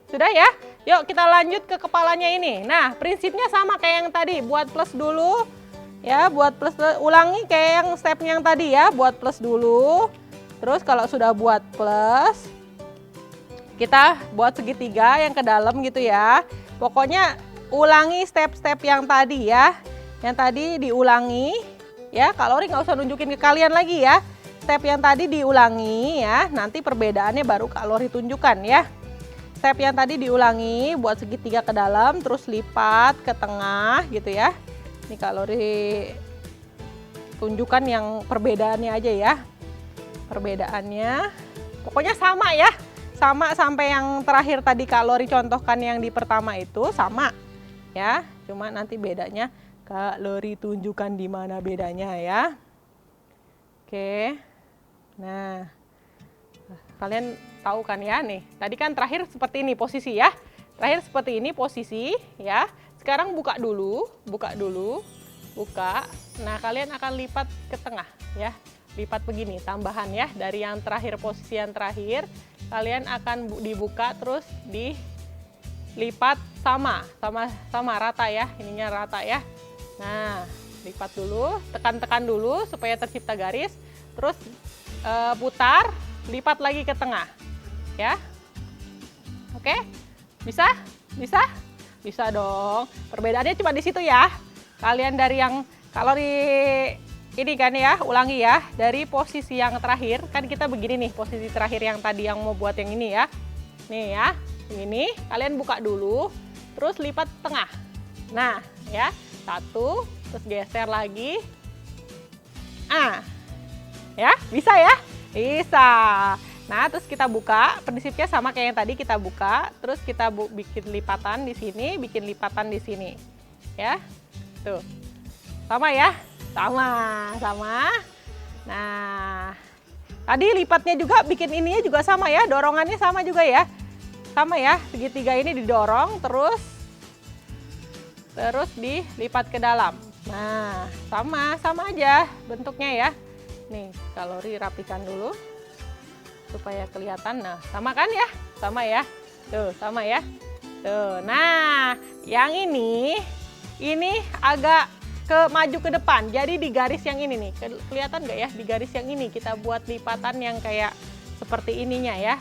[SPEAKER 7] Sudah ya? Yuk kita lanjut ke kepalanya ini. Nah, prinsipnya sama kayak yang tadi, buat plus dulu. Ya, buat plus, ulangi kayak yang stepnya yang tadi ya, buat plus dulu. Terus kalau sudah buat plus, kita buat segitiga yang ke dalam gitu ya. Pokoknya ulangi step-step yang tadi ya. Yang tadi diulangi. Ya, Kak Lori nggak usah nunjukin ke kalian lagi ya. Step yang tadi diulangi ya, nanti perbedaannya baru Kak Lori tunjukkan ya. Step yang tadi diulangi, buat segitiga ke dalam, terus lipat ke tengah gitu ya. Ini Kak Lori tunjukkan yang perbedaannya aja ya. Perbedaannya, pokoknya sama ya. Sama sampai yang terakhir tadi Kak Lori contohkan yang di pertama itu sama ya. Cuma nanti bedanya Kak Lori tunjukkan di mana bedanya ya. Oke. Nah, kalian tahu kan ya nih. Tadi kan terakhir seperti ini posisi ya. Terakhir seperti ini posisi ya. Sekarang buka dulu. Buka. Nah, kalian akan lipat ke tengah ya. Lipat begini, tambahan ya. Dari yang terakhir, posisi yang terakhir, kalian akan dibuka terus dilipat sama rata ya. Ininya rata ya. Nah, lipat dulu, tekan-tekan dulu supaya tercipta garis, terus putar, lipat lagi ke tengah, ya. Oke, bisa? Bisa dong. Perbedaannya cuma di situ ya. Kalian dari yang kalau di ini kan ya, ulangi ya, dari posisi yang terakhir, kan kita begini nih, posisi terakhir yang tadi yang mau buat yang ini ya. Nih ya, ini kalian buka dulu, terus lipat tengah. Nah, ya. Satu, terus geser lagi. Ya, bisa ya? Bisa. Nah, terus kita buka, prinsipnya sama kayak yang tadi, kita buka, terus kita bikin lipatan di sini, bikin lipatan di sini. Ya. Tuh. Sama ya? Sama. Nah, tadi lipatnya juga, bikin ininya juga sama ya, dorongannya sama juga ya. Sama ya, segitiga ini didorong terus dilipat ke dalam. Nah, sama aja bentuknya ya. Nih, Kak Lori rapikan dulu supaya kelihatan. Nah, sama kan ya? Sama ya. Tuh, sama ya. Tuh. Nah, yang ini agak maju ke depan. Jadi di garis yang ini nih. Kelihatan nggak ya? Di garis yang ini kita buat lipatan yang kayak seperti ininya ya.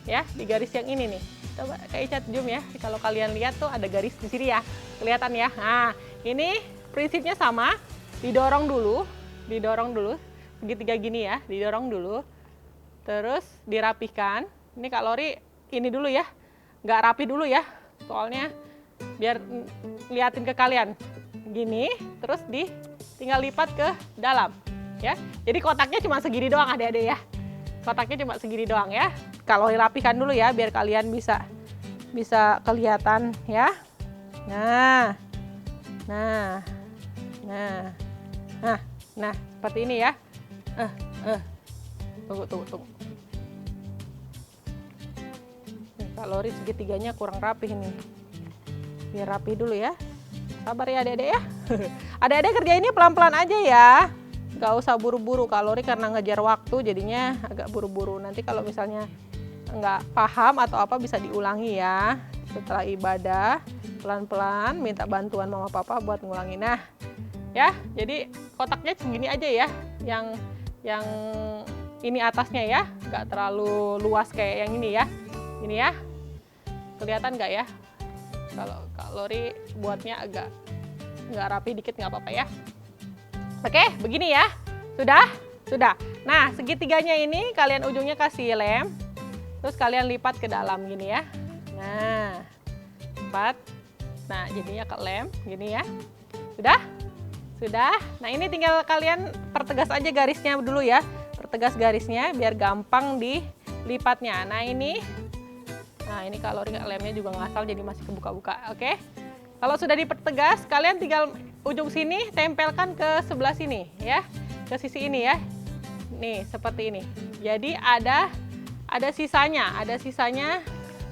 [SPEAKER 7] Ya, di garis yang ini nih. Coba Kak Ica zoom ya, kalau kalian lihat tuh ada garis di sini ya, kelihatan ya. Nah, ini prinsipnya sama, didorong dulu, segitiga gini ya, didorong dulu, terus dirapihkan. Ini Kak Lori ini dulu ya, nggak rapi dulu ya, soalnya biar liatin ke kalian. Gini, terus tinggal lipat ke dalam ya. Jadi kotaknya cuma segini doang adik-adik ya. Kotaknya cuma segini doang ya. Kalau rapihkan dulu ya biar kalian bisa kelihatan ya. Nah, seperti ini ya. Tunggu. Kak Lori segitiganya kurang rapih nih. Biar rapi dulu ya. Sabar ya adik-adik ya. Adik-adik kerjainnya pelan-pelan aja ya. nggak usah buru-buru. Kalori karena ngejar waktu jadinya agak buru-buru. Nanti kalau misalnya nggak paham atau apa bisa diulangi ya. Setelah ibadah pelan-pelan minta bantuan mama papa buat ngulangi. Nah ya, jadi kotaknya segini aja ya, yang ini atasnya ya, nggak terlalu luas kayak yang ini ya. Ini ya, kelihatan nggak ya? Kalau kalori buatnya agak nggak rapi dikit nggak apa-apa ya. Oke, begini ya. Sudah. Nah, segitiganya ini kalian ujungnya kasih lem, terus kalian lipat ke dalam gini ya. Nah, lipat. Nah, jadinya ke lem gini ya. Sudah. Nah, ini tinggal kalian pertegas aja garisnya dulu ya. Pertegas garisnya biar gampang dilipatnya. Nah, ini kalori lemnya juga ngasal jadi masih kebuka-buka. Oke. Kalau sudah dipertegas, kalian tinggal ujung sini tempelkan ke sebelah sini ya, ke sisi ini ya. Nih seperti ini. Jadi ada sisanya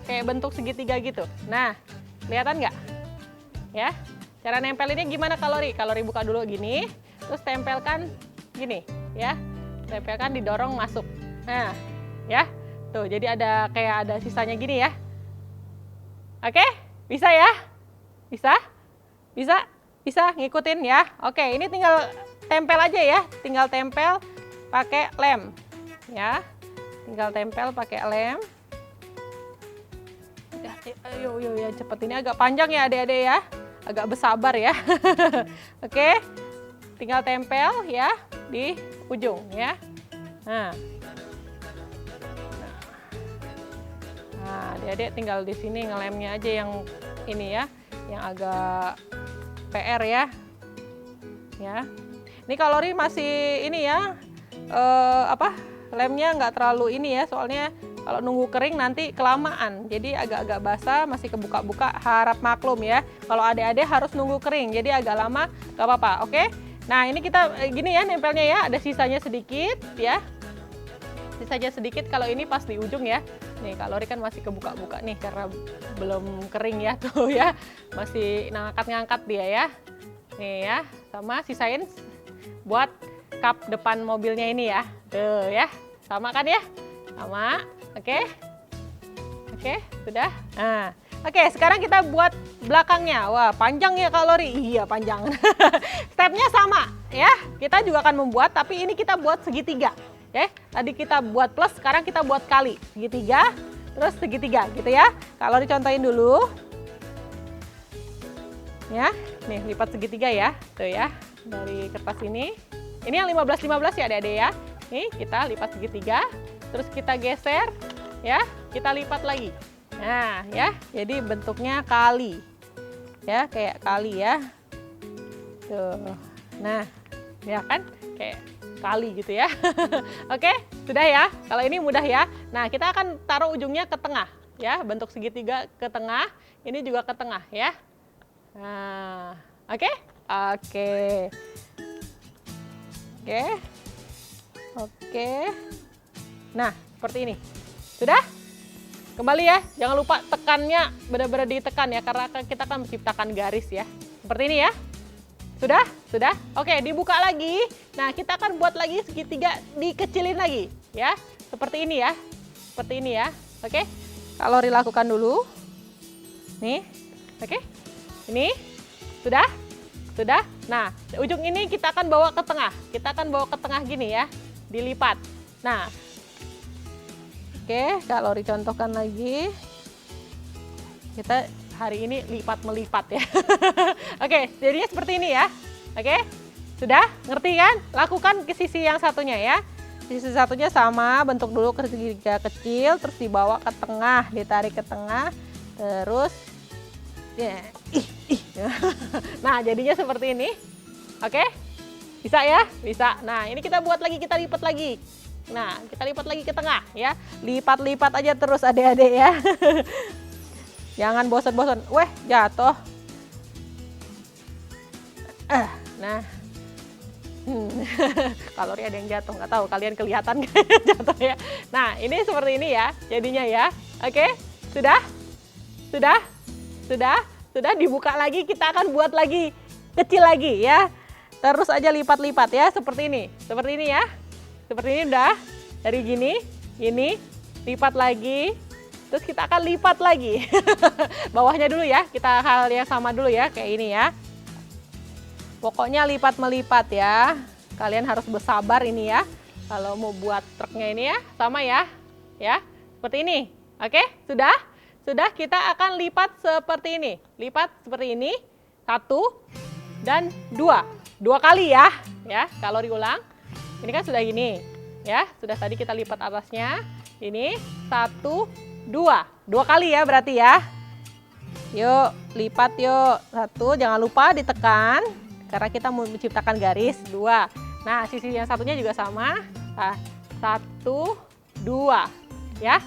[SPEAKER 7] kayak bentuk segitiga gitu. Nah, kelihatan nggak? Ya. Cara nempelinnya gimana kalori? Kalori buka dulu gini, terus tempelkan gini ya. Tempelkan, didorong masuk. Nah, ya. Tuh, jadi kayak ada sisanya gini ya. Oke? Bisa ya? Bisa ngikutin ya. Oke, ini tinggal tempel aja ya. Tinggal tempel pakai lem. Ya. Tinggal tempel pakai lem. Ayo ya, cepet, ini agak panjang ya Adik-adik ya. Agak bersabar ya. Oke. Tinggal tempel ya di ujung ya. Nah, Adik-adik tinggal di sini ngelemnya aja yang ini ya, yang agak PR ya. Ya. Ini kalori masih ini ya. Lemnya nggak terlalu ini ya, soalnya kalau nunggu kering nanti kelamaan. Jadi agak-agak basah, masih kebuka-buka, harap maklum ya. Kalau adik-adik harus nunggu kering, jadi agak lama nggak apa-apa, oke? Nah, ini kita gini ya nempelnya ya, ada sisanya sedikit ya. Sisanya sedikit kalau ini pas di ujung ya. Nih, kalori kan masih kebuka-buka nih karena belum kering ya tuh ya. Masih ngangkat-ngangkat dia ya. Nih ya, sama sisain buat kap depan mobilnya ini ya. Tuh ya, sama kan ya? Sama, oke? Oke, sudah. Nah, oke, sekarang kita buat belakangnya. Wah, panjang ya kalori. Iya, panjang. Stepnya sama ya. Kita juga akan membuat, tapi ini kita buat segitiga. Oke, tadi kita buat plus, sekarang kita buat kali. Segitiga, terus segitiga gitu ya. Kalori contohin dulu. Ya, nih lipat segitiga ya. Tuh ya, dari kertas ini. Ini yang 15-15 ya Adik-adik ya. Nih, kita lipat segitiga. Terus kita geser, ya, kita lipat lagi. Nah, ya, jadi bentuknya kali. Ya, kayak kali ya. Tuh. Nah, ya kan? Kayak kali gitu ya. Oke, sudah ya. Kalau ini mudah ya. Nah, kita akan taruh ujungnya ke tengah. Ya, bentuk segitiga ke tengah. Ini juga ke tengah ya. Nah, oke? Oke. Oke. Oke. Nah, seperti ini. Sudah? Kembali ya, jangan lupa tekannya benar-benar ditekan ya, karena kita akan menciptakan garis ya. Seperti ini ya. Sudah? Sudah? Oke, dibuka lagi. Nah, kita akan buat lagi segitiga, dikecilin lagi ya. Seperti ini ya. Seperti ini ya. Oke. Kalori lakukan dulu. Nih. Oke. Ini. Sudah? Sudah? Nah, ujung ini kita akan bawa ke tengah. Kita akan bawa ke tengah gini ya. Dilipat. Nah, oke, kalori contohkan lagi. Kita hari ini lipat melipat ya. Oke, jadinya seperti ini ya. Oke, sudah ngerti kan? Lakukan ke sisi yang satunya ya. Sisi satunya sama, bentuk dulu ke segitiga kecil, terus dibawa ke tengah, ditarik ke tengah, terus ya. Nah, jadinya seperti ini. Oke, bisa ya? Bisa. Nah, ini kita buat lagi, kita lipat lagi. Nah, kita lipat lagi ke tengah ya. Lipat-lipat aja terus adik-adik ya. Jangan bosan-bosan. Weh, jatuh. Nah. Kalori ada yang jatuh, nggak tahu kalian kelihatan nggak jatuh ya. Nah, ini seperti ini ya jadinya ya. Oke, sudah? Sudah? Sudah? Sudah dibuka lagi, kita akan buat lagi kecil lagi ya. terus aja lipat-lipat ya, seperti ini ya, seperti ini udah, dari gini, lipat lagi, terus kita akan lipat lagi, bawahnya dulu ya, kita hal yang sama dulu ya, kayak ini ya, pokoknya lipat melipat ya, kalian harus bersabar ini ya, kalau mau buat truknya ini ya, sama ya, seperti ini, oke, sudah kita akan lipat seperti ini, lipat seperti ini, 1 dan 2 kali ya, kalau diulang, ini kan sudah gini, ya, sudah tadi kita lipat atasnya, ini 1, 2 kali ya berarti ya, yuk lipat yuk, 1, jangan lupa ditekan, karena kita mau menciptakan garis, 2, nah sisi yang satunya juga sama, 1, 2, ya,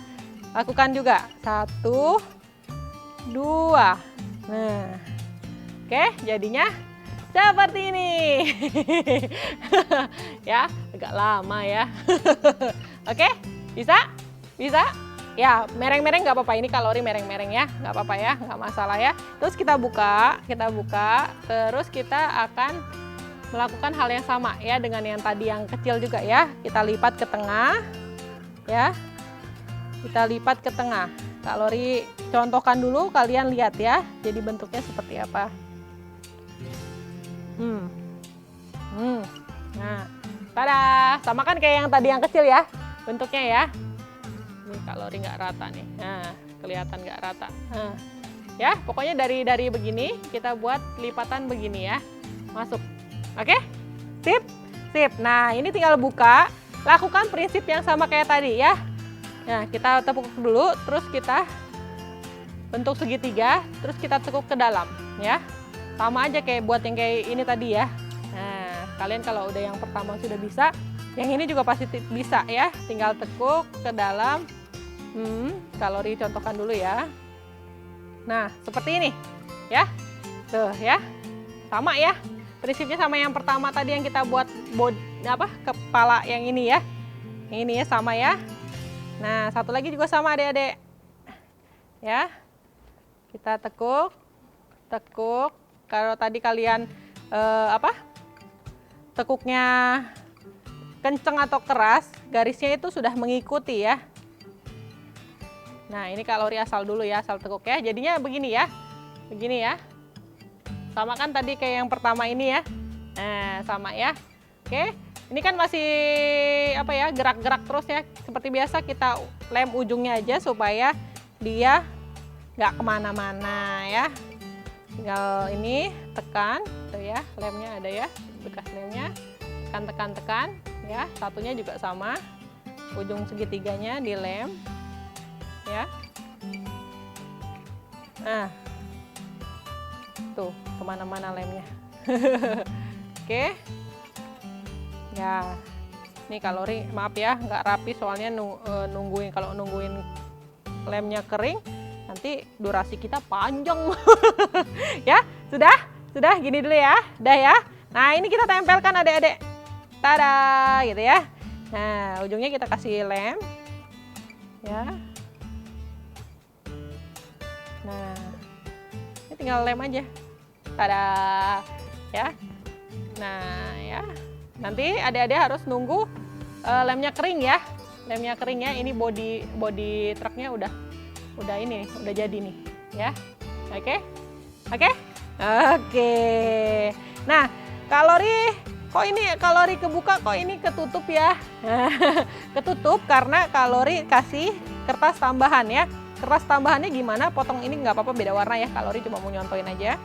[SPEAKER 7] lakukan juga, 1, 2, nah, oke, jadinya seperti ini. Ya, agak lama ya. Oke, bisa? Ya, mereng-mereng nggak apa-apa, ini kalori mereng-mereng ya, nggak apa-apa ya, nggak masalah ya. Terus kita buka, terus kita akan melakukan hal yang sama ya dengan yang tadi yang kecil juga ya. Kita lipat ke tengah, ya. Kita lipat ke tengah. Kalori contohkan dulu, kalian lihat ya. Jadi bentuknya seperti apa. Nah, tada, sama kan kayak yang tadi yang kecil ya, bentuknya ya. Ini kalori nggak rata nih, nah kelihatan nggak rata. Nah, ya pokoknya dari begini kita buat lipatan begini ya, masuk. Oke, sip. Nah ini tinggal buka, lakukan prinsip yang sama kayak tadi ya. Nah kita tepuk dulu, terus kita bentuk segitiga, terus kita tekuk ke dalam ya. Sama aja kayak buat yang kayak ini tadi ya. Nah, kalian kalau udah yang pertama sudah bisa, yang ini juga pasti bisa ya. Tinggal tekuk ke dalam. Kalori contohkan dulu ya. Nah, seperti ini ya. Tuh ya. Sama ya. Prinsipnya sama yang pertama tadi yang kita buat kepala yang ini ya. Yang ini ya sama ya. Nah, satu lagi juga sama adik-adik. Ya. Kita tekuk. Kalau tadi kalian tekuknya kenceng atau keras, garisnya itu sudah mengikuti ya. Nah ini kalori asal dulu ya, asal tekuk ya. Jadinya begini ya, sama kan tadi kayak yang pertama ini ya. Nah sama ya. Oke, ini kan masih gerak-gerak terus ya. Seperti biasa kita lem ujungnya aja supaya dia nggak kemana-mana ya. Tinggal ini tekan, tuh ya, lemnya ada ya, bekas lemnya, tekan ya, satunya juga sama, ujung segitiganya dilem ya. Nah tuh kemana-mana lemnya. Oke ya, ini kalori maaf ya nggak rapi soalnya kalau nungguin lemnya kering nanti durasi kita panjang. Ya, sudah gini dulu ya, dah ya. Nah ini kita tempelkan adik-adik, tada gitu ya. Nah ujungnya kita kasih lem ya. Nah ini tinggal lem aja, tada ya. Nah ya, nanti adik-adik harus nunggu lemnya kering ya. Lemnya kering ya, ini body truknya udah jadi nih ya. Oke. Nah kalori kebuka, kok ini ketutup ya. Ketutup karena kalori kasih kertas tambahan ya. Kertas tambahannya gimana, potong ini nggak apa-apa beda warna ya, kalori cuma mau nyontoin aja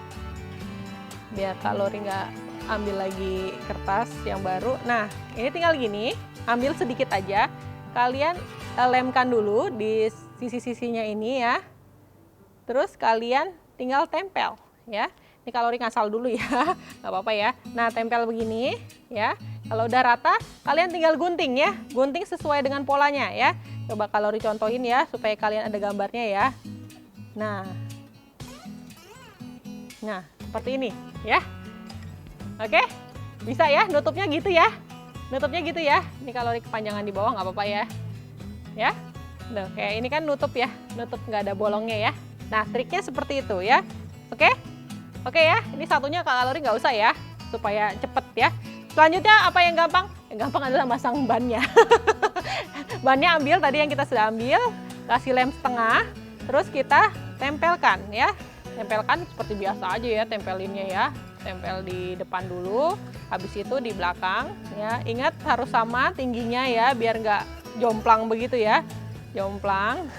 [SPEAKER 7] biar kalori nggak ambil lagi kertas yang baru. Nah ini tinggal gini, ambil sedikit aja, kalian lemkan dulu di sisi-sisinya ini ya. Terus kalian tinggal tempel ya. Ini kalori ngasal dulu ya, nggak apa-apa ya. Nah tempel begini ya. Kalau udah rata, kalian tinggal gunting ya. Gunting sesuai dengan polanya ya. Coba kalori contohin ya, supaya kalian ada gambarnya ya. Nah seperti ini ya. Oke, bisa ya, nutupnya gitu ya. Ini kalori kepanjangan di bawah nggak apa-apa ya. Ya. Nah, kayak ini kan nutup ya, nutup nggak ada bolongnya ya. Nah, triknya seperti itu ya. Oke ya, ini satunya kalori nggak usah ya. supaya cepet ya. Selanjutnya apa yang gampang? Yang gampang adalah masang bannya. Bannya ambil tadi yang kita sudah ambil, kasih lem setengah, terus kita tempelkan ya. Tempelkan seperti biasa aja ya tempelinnya ya. Tempel di depan dulu, habis itu di belakang ya. Ingat harus sama tingginya ya, biar nggak jomplang begitu ya. Jomplang.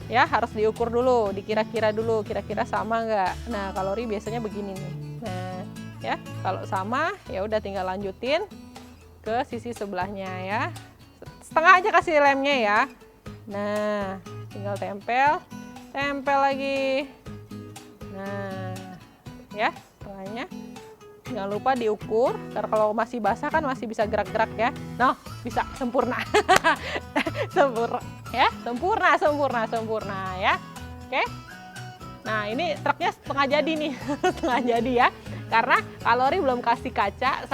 [SPEAKER 7] Ya harus diukur dulu, dikira-kira dulu, kira-kira sama nggak. Nah kalori biasanya begini nih. Nah ya kalau sama ya udah tinggal lanjutin ke sisi sebelahnya ya. Setengah aja kasih lemnya ya. Nah tinggal tempel, tempel lagi. Nah ya setengahnya. Jangan lupa diukur, karena kalau masih basah kan masih bisa gerak-gerak ya. Nah, bisa sempurna. Sempurna ya, sempurna ya. Oke. Nah, ini truknya setengah jadi nih. Setengah jadi ya. Karena kalori belum kasih kaca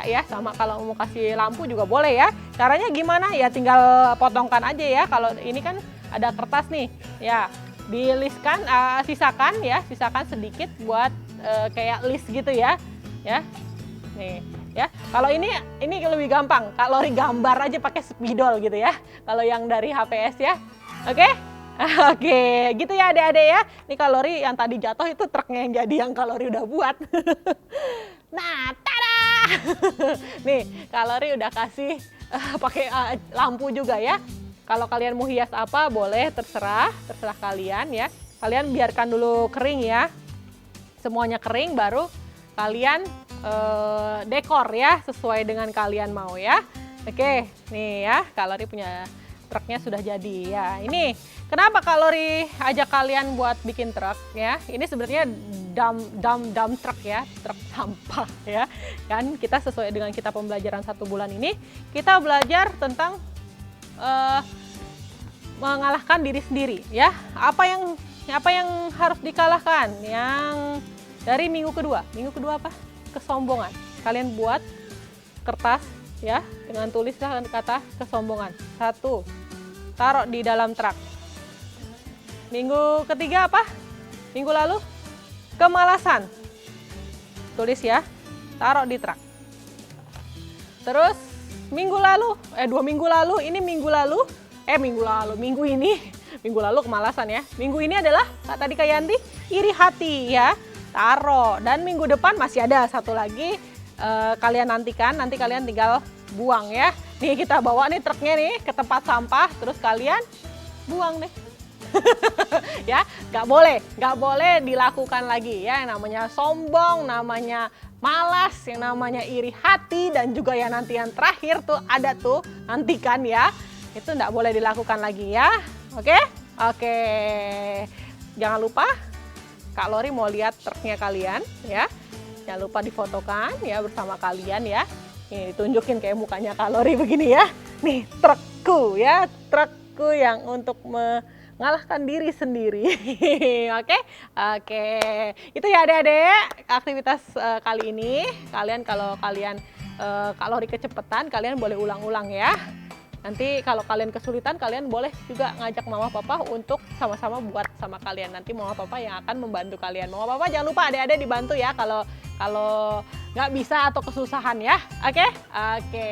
[SPEAKER 7] ya, sama kalau mau kasih lampu juga boleh ya. Caranya gimana? Ya tinggal potongkan aja ya. Kalau ini kan ada kertas nih. Ya, diliskan sisakan sedikit buat kayak list gitu ya. Ya, nih ya. Kalau ini lebih gampang, kalori gambar aja pakai spidol gitu ya. Kalau yang dari HPS ya, oke? Oke, gitu ya adik-adik ya. Ini kalori yang tadi jatuh itu truknya yang jadi yang kalori udah buat. Nah, tada! Nih kalori udah kasih pakai lampu juga ya. Kalau kalian mau hias apa boleh, terserah kalian ya. Kalian biarkan dulu kering ya. Semuanya kering baru kalian dekor ya sesuai dengan kalian mau ya. Oke, nih ya kalori punya truknya sudah jadi ya. Ini kenapa kalori ajak kalian buat bikin truk ya? Ini sebenarnya dump truck ya, truk sampah ya. Kan kita sesuai dengan kita pembelajaran 1 bulan ini, kita belajar tentang mengalahkan diri sendiri ya. Apa yang harus dikalahkan? Yang dari minggu kedua apa? Kesombongan. Kalian buat kertas ya dengan tuliskan kata kesombongan. 1, taruh di dalam truk. Minggu ketiga apa? Minggu lalu kemalasan. Tulis ya, taruh di truk. Terus minggu lalu kemalasan ya. Minggu ini adalah tadi Kak Yanti iri hati ya. Taruh, dan minggu depan masih ada satu lagi, kalian nantikan, nanti kalian tinggal buang ya. Nih kita bawa nih truknya nih ke tempat sampah, terus kalian buang deh. Ya, nggak boleh dilakukan lagi ya. Yang namanya sombong, namanya malas, yang namanya iri hati, dan juga ya nanti yang terakhir tuh ada tuh, nantikan ya. Itu nggak boleh dilakukan lagi ya. Oke? Oke. Jangan lupa kalori mau lihat truknya kalian ya. Jangan lupa difotokan ya bersama kalian ya. Nih ditunjukin kayak mukanya kalori begini ya. Nih trukku ya, trukku yang untuk mengalahkan diri sendiri. Oke? Oke. Itu ya adik-adik aktivitas kali ini. Kalau kalian kalori kecepatan, kalian boleh ulang-ulang ya. Nanti kalau kalian kesulitan, kalian boleh juga ngajak mama papa untuk sama-sama buat sama kalian. Nanti mama papa yang akan membantu kalian. Mama papa jangan lupa adik-adik dibantu ya kalau nggak bisa atau kesusahan ya. Oke? Oke.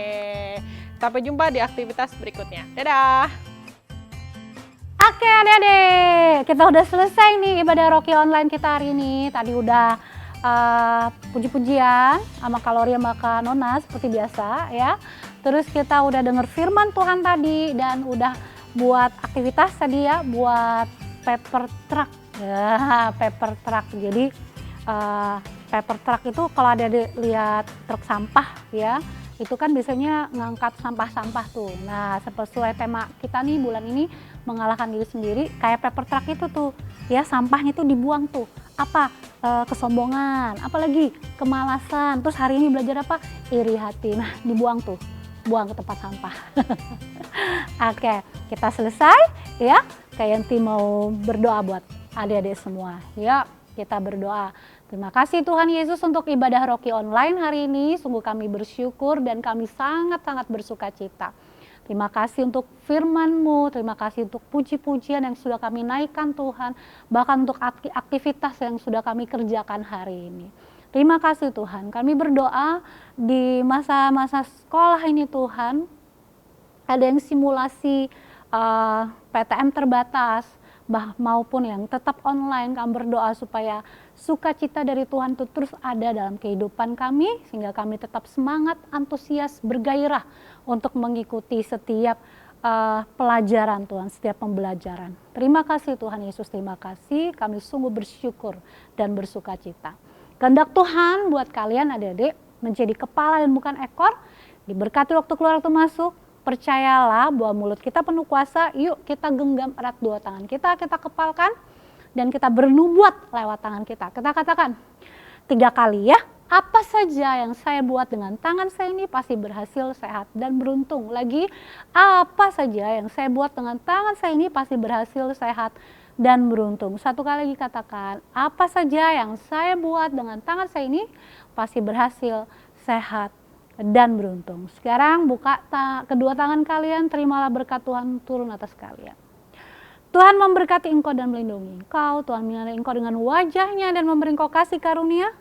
[SPEAKER 7] Sampai jumpa di aktivitas berikutnya. Dadah!
[SPEAKER 6] Oke adik-adik, kita udah selesai nih ibadah Rocky online kita hari ini. Tadi udah puji-pujian sama kalori sama Kak Nona seperti biasa ya. Terus kita udah denger firman Tuhan tadi dan udah buat aktivitas tadi ya, buat paper truck. Ya, paper truck. Jadi paper truck itu kalau ada lihat truk sampah ya, itu kan biasanya ngangkat sampah-sampah tuh. Nah, sesuai tema kita nih bulan ini mengalahkan diri sendiri, kayak paper truck itu tuh ya, sampahnya tuh dibuang tuh. Apa? Kesombongan, apalagi kemalasan. Terus hari ini belajar apa? Iri hati. Nah, dibuang tuh. Buang ke tempat sampah. Oke, kita selesai ya. Kak Yanti mau berdoa buat adik-adik semua. Ya, kita berdoa. Terima kasih Tuhan Yesus untuk ibadah Rocky online hari ini. Sungguh kami bersyukur dan kami sangat-sangat bersuka cita. Terima kasih untuk firman-Mu, terima kasih untuk puji-pujian yang sudah kami naikkan Tuhan. Bahkan untuk aktivitas yang sudah kami kerjakan hari ini. Terima kasih Tuhan, kami berdoa di masa-masa sekolah ini Tuhan, ada yang simulasi PTM terbatas, maupun yang tetap online, kami berdoa supaya sukacita dari Tuhan itu terus ada dalam kehidupan kami, sehingga kami tetap semangat, antusias, bergairah untuk mengikuti setiap pelajaran Tuhan, setiap pembelajaran. Terima kasih Tuhan Yesus, terima kasih, kami sungguh bersyukur dan bersukacita. Kehendak Tuhan buat kalian adik-adik menjadi kepala dan bukan ekor, diberkati waktu keluar waktu masuk. Percayalah bahwa mulut kita penuh kuasa, yuk kita genggam erat dua tangan kita kepalkan, dan kita bernubuat lewat tangan kita. Kita katakan 3 kali ya, apa saja yang saya buat dengan tangan saya ini pasti berhasil, sehat, dan beruntung. Lagi, apa saja yang saya buat dengan tangan saya ini pasti berhasil, sehat, dan beruntung. 1 kali lagi katakan, apa saja yang saya buat dengan tangan saya ini pasti berhasil, sehat, dan beruntung. Sekarang buka kedua tangan kalian, terimalah berkat Tuhan turun atas kalian. Tuhan memberkati engkau dan melindungi engkau. Tuhan menyinari engkau dengan wajahnya dan memberi engkau kasih karunia.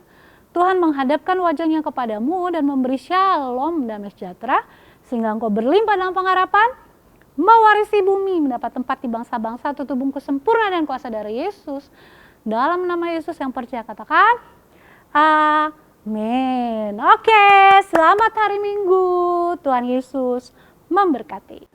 [SPEAKER 6] Tuhan menghadapkan wajahnya kepadamu dan memberi shalom damai sejahtera, sehingga engkau berlimpah dalam pengharapan, mewarisi bumi, mendapat tempat di bangsa-bangsa, tutubungku sempurna dan kuasa dari Yesus. Dalam nama Yesus yang percaya katakan, amin. Oke, selamat hari Minggu. Tuhan Yesus memberkati.